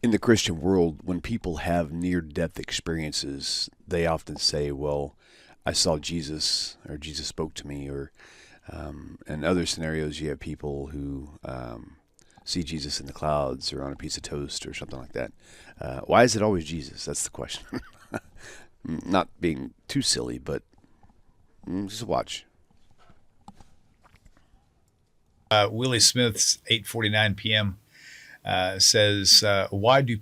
In the Christian world, when people have near-death experiences, they often say, well, I saw Jesus, or Jesus spoke to me, or in other scenarios, you have people who see Jesus in the clouds or on a piece of toast or something like that. Why is it always Jesus? That's the question. Not being too silly, but just watch. Willie Smith's 8:49 p.m. Says, why do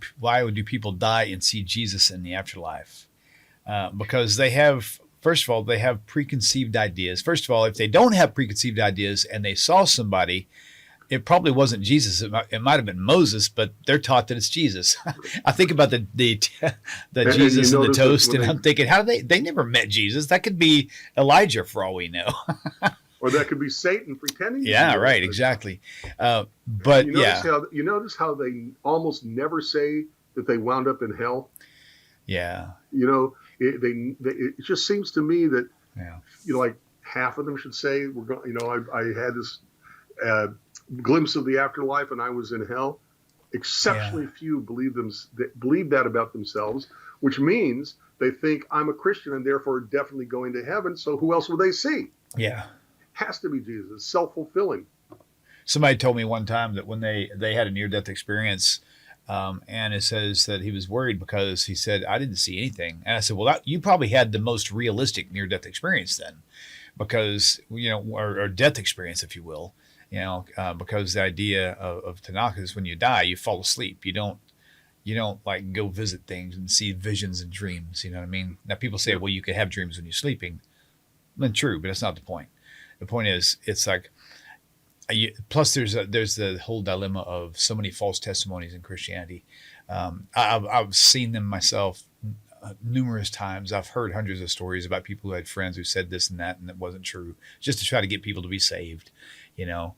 people die and see Jesus in the afterlife? Because they have, first of all, they have preconceived ideas. First of all, if they don't have preconceived ideas and they saw somebody, it probably wasn't Jesus. It might have been Moses, but they're taught that it's Jesus. I think about the Jesus and the toast, and I'm thinking, how do they never met Jesus? That could be Elijah for all we know. Or that could be Satan pretending. Yeah, right, exactly. But you notice how they almost never say that they wound up in hell. Yeah. It just seems to me that yeah. Like half of them should say we're going. I had this glimpse of the afterlife and I was in hell. Exceptionally few believe that about themselves, which means they think I'm a Christian and therefore definitely going to heaven. So who else will they see? Yeah. Has to be Jesus. Self-fulfilling. Somebody told me one time that when they had a near-death experience, and it says that he was worried because he said, I didn't see anything. And I said, well, you probably had the most realistic near-death experience then, because, or death experience, if you will, because the idea of TaNaCh is when you die, you fall asleep. You don't like go visit things and see visions and dreams. You know what I mean? Now people say, well, you can have dreams when you're sleeping. Well, true, but that's not the point. The point is, it's like, plus there's the whole dilemma of so many false testimonies in Christianity. I've seen them myself numerous times. I've heard hundreds of stories about people who had friends who said this and that, and it wasn't true, just to try to get people to be saved. Yeah.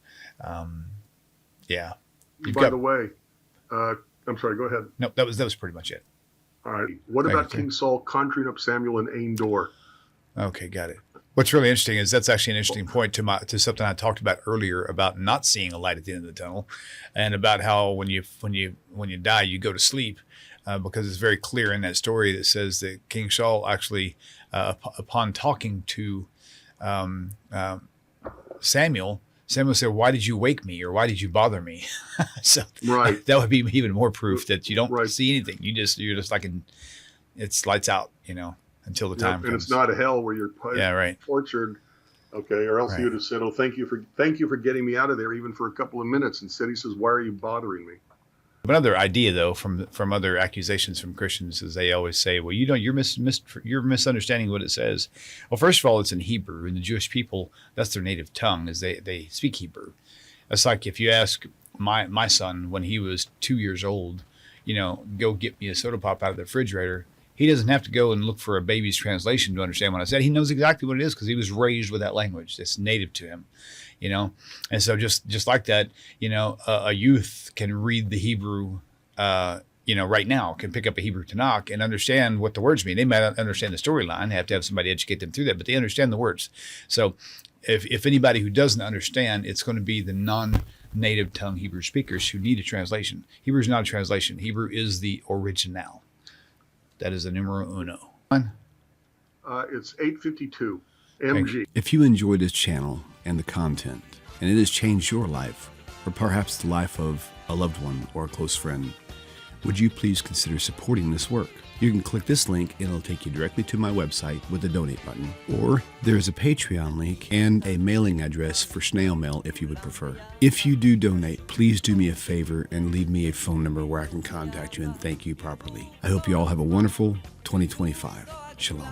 By the way, I'm sorry. Go ahead. No, that was pretty much it. All right. What about King Saul conjuring up Samuel in Endor? Okay, got it. What's really interesting is that's actually an interesting point to something I talked about earlier about not seeing a light at the end of the tunnel, and about how when you die you go to sleep, because it's very clear in that story that says that King Saul actually, upon talking to Samuel said, "Why did you wake me?" or "Why did you bother me?" So right. That would be even more proof that you don't see anything. You're just like it's lights out, until the time comes. And it's not a hell where you're tortured, okay? Or else he would have said, "Oh, thank you for getting me out of there, even for a couple of minutes." Instead, he says, "Why are you bothering me?" Another idea, though, from other accusations from Christians is they always say, "Well, you're misunderstanding what it says." Well, first of all, it's in Hebrew, and the Jewish people, that's their native tongue, is they speak Hebrew. It's like if you ask my son when he was 2 years old, go get me a soda pop out of the refrigerator. He doesn't have to go and look for a baby's translation to understand what I said. He knows exactly what it is because he was raised with that language. It's native to him, And so just like that, a youth can read the Hebrew, right now, can pick up a Hebrew TaNaCh and understand what the words mean. They might not understand the storyline. They have to have somebody educate them through that, but they understand the words. So if anybody who doesn't understand, it's going to be the non-native tongue Hebrew speakers who need a translation. Hebrew is not a translation. Hebrew is the original. That is the numero uno. It's 8:52 MG. If you enjoy this channel and the content, and it has changed your life, or perhaps the life of a loved one or a close friend, would you please consider supporting this work? You can click this link and it'll take you directly to my website with the donate button. Or there's a Patreon link and a mailing address for snail mail if you would prefer. If you do donate, please do me a favor and leave me a phone number where I can contact you and thank you properly. I hope you all have a wonderful 2025. Shalom.